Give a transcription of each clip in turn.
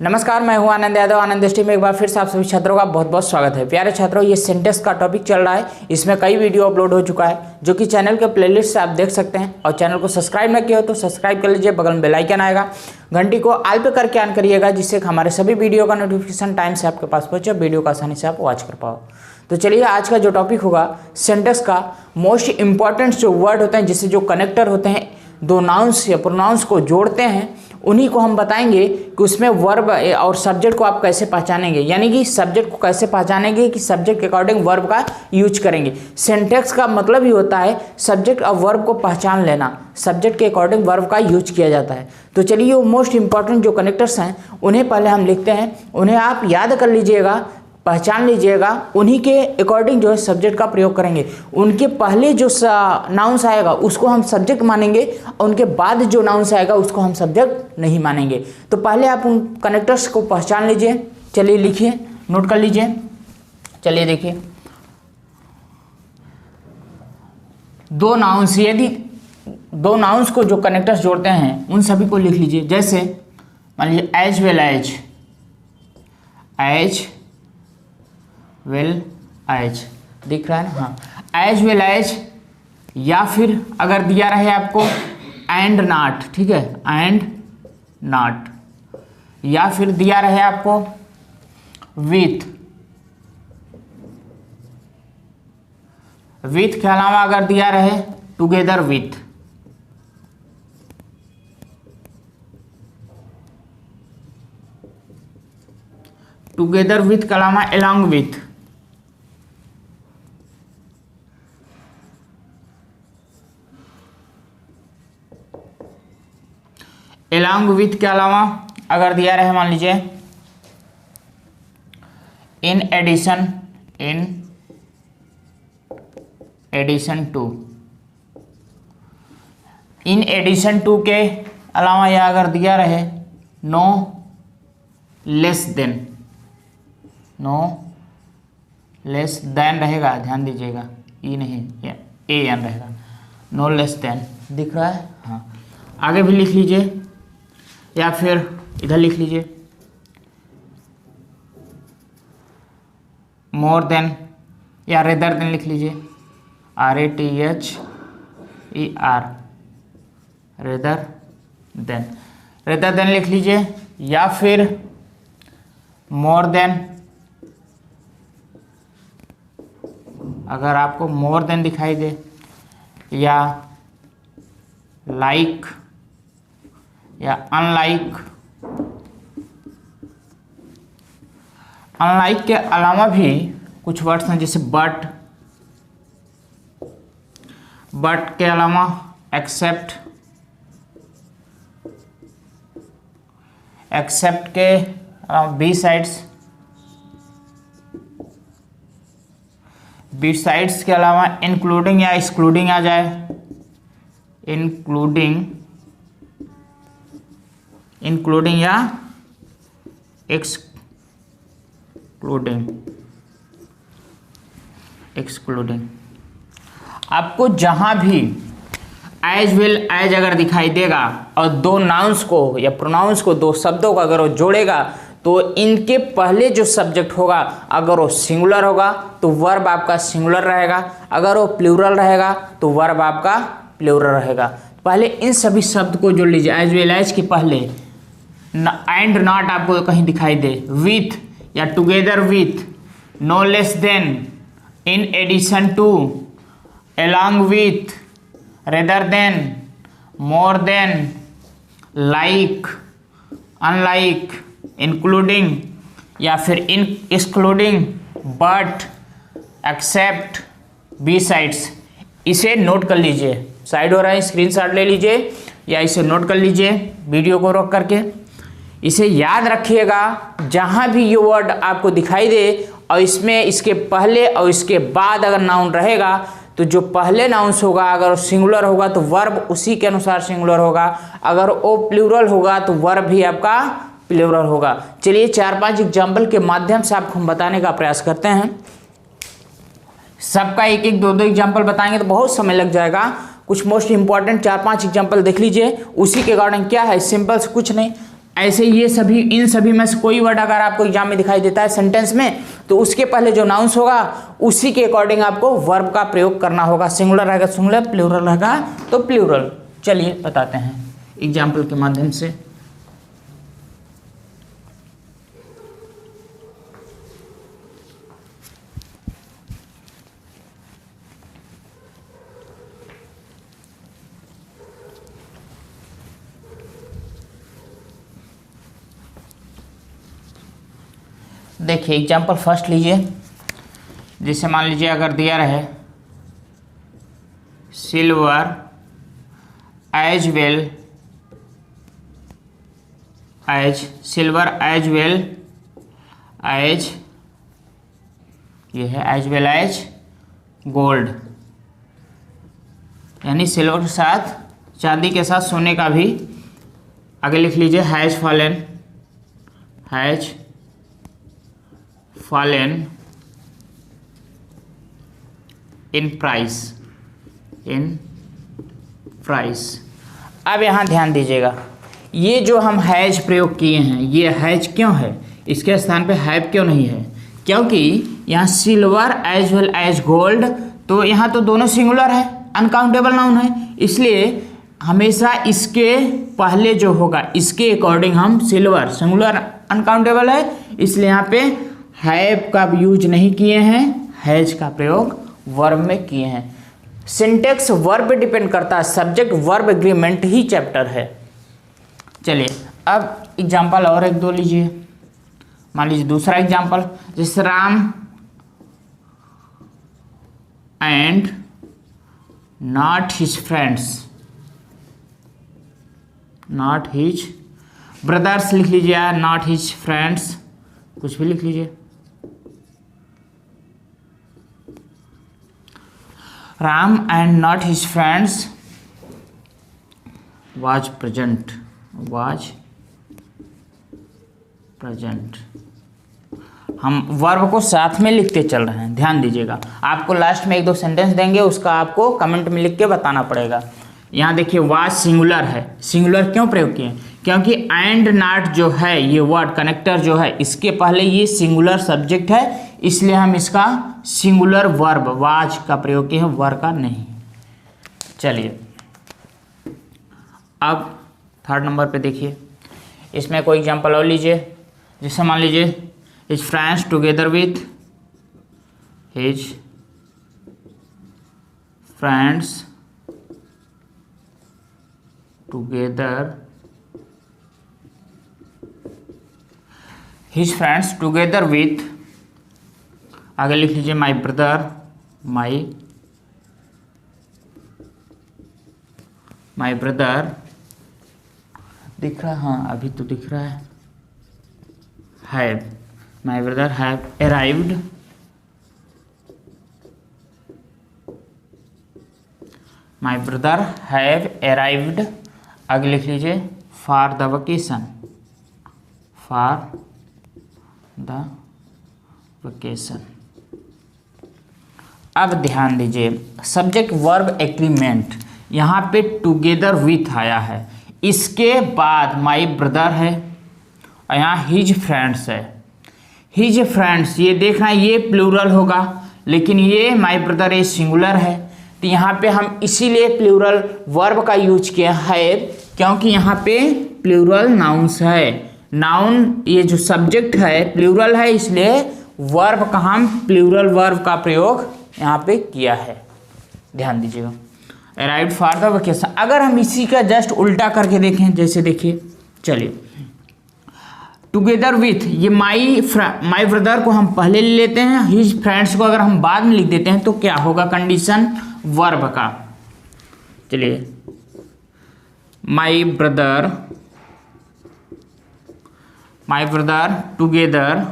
नमस्कार, मैं हूं आनंद यादव। आनंद स्ट्रीम में एक बार फिर से आप सभी छात्रों का बहुत बहुत स्वागत है। प्यारे छात्रों, ये सिंटेक्स का टॉपिक चल रहा है। इसमें कई वीडियो अपलोड हो चुका है जो कि चैनल के प्लेलिस्ट से आप देख सकते हैं। और चैनल को सब्सक्राइब न किया हो तो सब्सक्राइब कर लीजिए, बगल में बेल आइकन आएगा, घंटी को ऑल पे करके ऑन करिएगा, जिससे हमारे सभी वीडियो का नोटिफिकेशन टाइम से आपके पास पहुंचे, वीडियो को आसानी से आप वॉच कर पाओ। तो चलिए, आज का जो टॉपिक होगा सिंटेक्स का मोस्ट इंपॉर्टेंट जो वर्ड होते हैं, जिससे जो कनेक्टर होते हैं, दो नाउंस या प्रोनाउंस को जोड़ते हैं, उन्हीं को हम बताएंगे कि उसमें वर्ब और सब्जेक्ट को आप कैसे पहचानेंगे। यानी कि सब्जेक्ट को कैसे पहचानेंगे कि सब्जेक्ट के अकॉर्डिंग वर्ब का यूज करेंगे। सिंटेक्स का मतलब ही होता है सब्जेक्ट और वर्ब को पहचान लेना, सब्जेक्ट के अकॉर्डिंग वर्ब का यूज किया जाता है। तो चलिए, वो मोस्ट इंपॉर्टेंट जो कनेक्टर्स हैं उन्हें पहले हम लिखते हैं, उन्हें आप याद कर लीजिएगा, पहचान लीजिएगा, उन्हीं के अकॉर्डिंग जो है सब्जेक्ट का प्रयोग करेंगे। उनके पहले जो नाउंस आएगा उसको हम सब्जेक्ट मानेंगे, और उनके बाद जो नाउंस आएगा उसको हम सब्जेक्ट नहीं मानेंगे। तो पहले आप उन कनेक्टर्स को पहचान लीजिए। चलिए लिखिए, नोट कर लीजिए। चलिए देखिए, दो नाउंस, यदि दो नाउंस को जो कनेक्टर्स जोड़ते हैं उन सभी को लिख लीजिए। जैसे मान लीजिए as well as, as well as, दिख रहा है ना? हाँ, एज वेल एज। या फिर अगर दिया रहे आपको एंड नॉट, ठीक है, एंड नॉट। या फिर दिया रहे आपको विथ, विथ के अलावा अगर दिया रहे टुगेदर विथ। टुगेदर विथ के अलावा एलॉन्ग विथ। एलॉन्ग विथ के अलावा अगर दिया रहे मान लीजिए in addition, in addition to. In addition to के अलावा या अगर दिया रहे no less than, no less than रहेगा, ध्यान दीजिएगा, ई नहीं ए एन रहेगा, नो लेस देन। दिख रहा है? हाँ, आगे भी लिख लीजिए, या फिर इधर लिख लीजिए मोर देन, या रेदर देन लिख लीजिए, RATHER, rather than, rather than लिख लीजिए। या फिर मोर देन, अगर आपको मोर देन दिखाई दे, या लाइक, या अनलाइक। अनलाइक के अलावा भी कुछ वर्ड्स हैं, जैसे बट, बट के अलावा एक्सेप्ट, एक्सेप्ट के अलावा बी साइड्स, बी साइड्स के अलावा इंक्लूडिंग या एक्सक्लूडिंग आ जाए, इंक्लूडिंग, इंक्लूडिंग या एक्सक्लूडिंग, एक्सक्लूडिंग। आपको जहां भी एज वेल एज अगर दिखाई देगा और दो नाउंस को या प्रोनाउंस को, दो शब्दों को अगर वो जोड़ेगा, तो इनके पहले जो सब्जेक्ट होगा अगर वो सिंगुलर होगा तो वर्ब आपका सिंगुलर रहेगा, अगर वो प्लूरल रहेगा तो वर्ब आपका प्लूरल रहेगा। पहले इन सभी शब्द को जोड़ लीजिए। एज वेल एज के पहले एंड नॉट आपको कहीं दिखाई दे, विथ या together with, no less than, in addition to, along with, rather than, more than, like, unlike, including या फिर in excluding, but, except, besides. इसे नोट कर लीजिए, साइड हो रहा है, स्क्रीनशॉट ले लीजिए या इसे नोट कर लीजिए वीडियो को रोक करके। इसे याद रखिएगा, जहाँ भी ये वर्ड आपको दिखाई दे और इसमें इसके पहले और इसके बाद अगर नाउन रहेगा, तो जो पहले नाउंस होगा अगर सिंगुलर होगा तो वर्ब उसी के अनुसार सिंगुलर होगा, अगर वो प्लूरल होगा तो वर्ब भी आपका प्लूरल होगा। चलिए 4-5 एग्जाम्पल के माध्यम से आपको हम बताने का प्रयास करते हैं। सबका एक एक दो दो एग्जाम्पल बताएंगे तो बहुत समय लग जाएगा। कुछ मोस्ट इंपॉर्टेंट 4-5 एग्जाम्पल देख लीजिए, उसी के अकॉर्डिंग क्या है, सिंपल से कुछ नहीं, ऐसे ये सभी, इन सभी में से कोई वर्ड अगर आपको एग्जाम में दिखाई देता है सेंटेंस में, तो उसके पहले जो नाउंस होगा उसी के अकॉर्डिंग आपको वर्ब का प्रयोग करना होगा। सिंगुलर रहेगा सिंगुलर, प्लूरल रहेगा तो प्लूरल। चलिए बताते हैं एग्जाम्पल के माध्यम से। देखिए एग्जाम्पल फर्स्ट लीजिए, जिसे मान लीजिए अगर दिया रहे silver as well as, silver as well as, ये है एज वेल एज गोल्ड, यानी सिल्वर के साथ चांदी के साथ सोने का भी। आगे लिख लीजिए has fallen, has fallen in price, in price। अब यहाँ ध्यान दीजिएगा, ये जो हम हैज प्रयोग किए हैं, ये हैज क्यों है, इसके स्थान पे हैव क्यों नहीं है? क्योंकि यहाँ silver as well as gold, तो यहाँ तो दोनों सिंगुलर है, अनकाउंटेबल नाउन है, इसलिए हमेशा इसके पहले जो होगा इसके अकॉर्डिंग हम सिल्वर, सिंगुलर अनकाउंटेबल है, इसलिए यहाँ पे हैव का यूज नहीं किए हैं, हैज का प्रयोग वर्ब में किए हैं। सिंटेक्स वर्ब पे डिपेंड करता है, सब्जेक्ट वर्ब एग्रीमेंट ही चैप्टर है। चलिए अब एग्जांपल और एक दो लीजिए। मान लीजिए दूसरा एग्जांपल, जैसे Ram and not his friends, not his brothers लिख लीजिए, या नॉट हिज फ्रेंड्स, कुछ भी लिख लीजिए। Ram and not his friends was present, was present। हम वर्ब को साथ में लिखते चल रहे हैं, ध्यान दीजिएगा। आपको लास्ट में एक दो सेंटेंस देंगे, उसका आपको कमेंट में लिख के बताना पड़ेगा। यहाँ देखिए वाज सिंगुलर है, सिंगुलर क्यों प्रयोग किए? क्योंकि एंड नॉट जो है ये वर्ड कनेक्टर जो है, इसके पहले ये सिंगुलर सब्जेक्ट है, इसलिए हम इसका सिंगुलर वर्ब वाज का प्रयोग किए हैं, वर्ब का नहीं। चलिए अब थर्ड नंबर पे देखिए, इसमें कोई एग्जांपल और लीजिए। जैसे मान लीजिए his friends together with, his friends together, his friends together with, आगे लिख लीजिए माई ब्रदर, माई ब्रदर दिख रहा, हाँ अभी तो दिख रहा है, have, my brother have arrived, my brother have arrived, आगे लिख लीजिए for the vacation, for the vacation. अब ध्यान दीजिए सब्जेक्ट वर्ब एग्रीमेंट, यहाँ पे टुगेदर विथ आया है, इसके बाद माई ब्रदर है और यहाँ हिज फ्रेंड्स है। हिज फ्रेंड्स ये देखना ये प्लूरल होगा, लेकिन ये माई ब्रदर ये सिंगुलर है, तो यहाँ पे हम इसीलिए प्लूरल वर्ब का यूज किया है, क्योंकि यहाँ पे प्लूरल नाउन्स है। नाउन ये जो सब्जेक्ट है प्लूरल है, इसलिए वर्ब का हम प्लूरल वर्ब का प्रयोग यहाँ पे किया है, ध्यान दीजिएगा। अराइव्ड फॉर द वेकेशन, अगर हम इसी का जस्ट उल्टा करके देखें, जैसे देखिए, चलिए टुगेदर विथ, ये माई ब्रदर को हम पहले ले लेते हैं, हिज फ्रेंड्स को अगर हम बाद में लिख देते हैं तो क्या होगा कंडीशन वर्ब का। चलिए my brother together,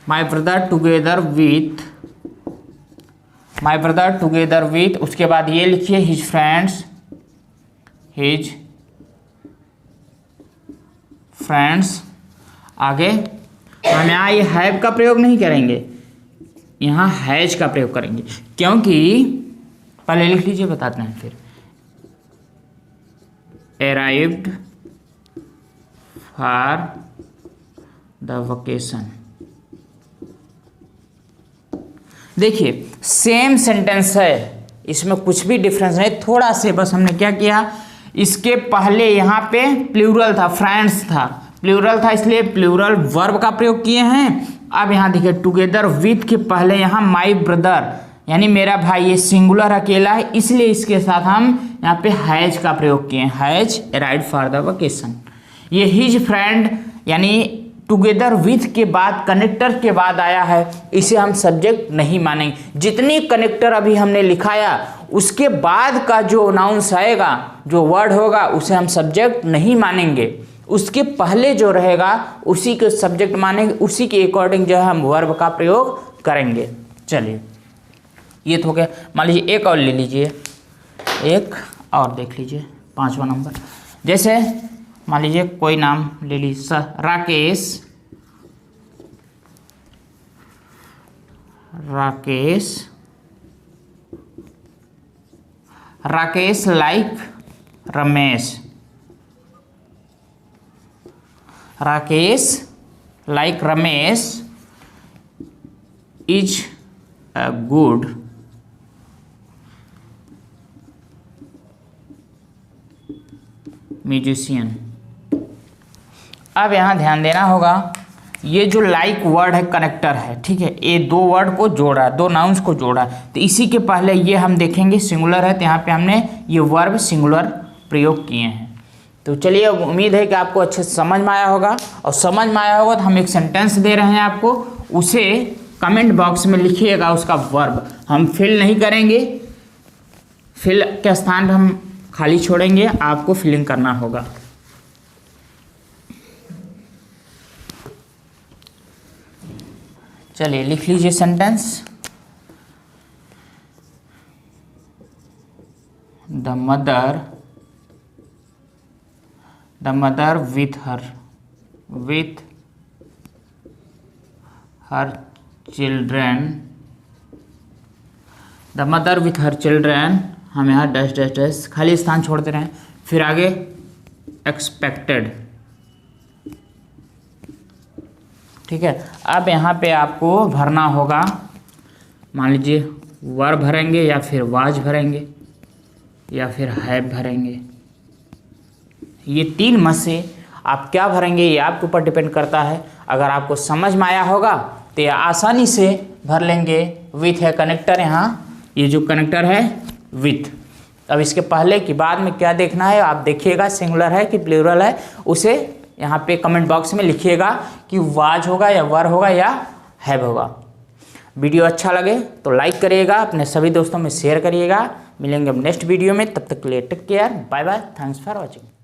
my brother together with, my brother together with, उसके बाद ये लिखिए हिज फ्रेंड्स, हिज फ्रेंड्स। आगे हम यहाँ ये हैव का प्रयोग नहीं करेंगे, यहाँ हैज का प्रयोग करेंगे, क्योंकि पहले लिख लीजिए बताते हैं फिर। arrived for the vacation। देखिए सेम सेंटेंस है, इसमें कुछ भी डिफरेंस नहीं, थोड़ा से बस हमने क्या किया, इसके पहले यहाँ पे प्लूरल था, फ्रेंड्स था, प्लूरल था इसलिए प्लूरल वर्ब का प्रयोग किए हैं। अब यहाँ देखिए टुगेदर विथ के पहले यहाँ माई ब्रदर यानी मेरा भाई, ये सिंगुलर अकेला है इसलिए इसके साथ हम यहाँ पे हैज का प्रयोग किए हैं, has arrived for the vacation. ये हिज फ्रेंड यानी टुगेदर विथ के बाद कनेक्टर के बाद आया है, इसे हम सब्जेक्ट नहीं मानेंगे। जितनी कनेक्टर अभी हमने लिखाया उसके बाद का जो नाउंस आएगा, जो वर्ड होगा, उसे हम सब्जेक्ट नहीं मानेंगे। उसके पहले जो रहेगा उसी को सब्जेक्ट मानेंगे, उसी के अकॉर्डिंग जो है हम वर्ब का प्रयोग करेंगे। चलिए ये तो हो गया। मान लीजिए एक और ले लीजिए, एक और देख लीजिए 5वां नंबर। जैसे मान लीजिए कोई नाम ले लीजिए, Rakesh, Rakesh, Rakesh like Ramesh, Rakesh like Ramesh is a good musician. अब यहाँ ध्यान देना होगा, ये जो लाइक वर्ड है कनेक्टर है, ठीक है, ये दो वर्ड को जोड़ा है, दो नाउन्स को जोड़ा है, तो इसी के पहले ये हम देखेंगे सिंगुलर है, तो यहाँ पे हमने ये वर्ब सिंगुलर प्रयोग किए हैं। तो चलिए उम्मीद है कि आपको अच्छे से समझ में आया होगा, और समझ में आया होगा तो हम एक सेंटेंस दे रहे हैं आपको, उसे कमेंट बॉक्स में लिखिएगा, उसका वर्ब हम फिल नहीं करेंगे, फिल के स्थान पर हम खाली छोड़ेंगे, आपको फिलिंग करना होगा। चलिए लिख लीजिए sentence. The mother with her children, the mother with her children, हम यहाँ डैश डैश डैश खाली स्थान छोड़ दे रहे हैं, फिर आगे एक्सपेक्टेड, ठीक है। अब यहाँ पे आपको भरना होगा, मान लीजिए वर भरेंगे या फिर वाज भरेंगे या फिर हैव भरेंगे, ये तीन में से आप क्या भरेंगे ये आपके ऊपर डिपेंड करता है। अगर आपको समझ में आया होगा तो आसानी से भर लेंगे। विथ है कनेक्टर, यहाँ ये जो कनेक्टर है विथ, अब इसके पहले कि बाद में क्या देखना है आप देखिएगा, सिंगुलर है कि प्लूरल है, उसे यहाँ पे कमेंट बॉक्स में लिखिएगा कि वाज होगा या वर होगा या हैव होगा। वीडियो अच्छा लगे तो लाइक करिएगा, अपने सभी दोस्तों में शेयर करिएगा। मिलेंगे अब नेक्स्ट वीडियो में, तब तक के लिए take care, bye bye, thanks for watching.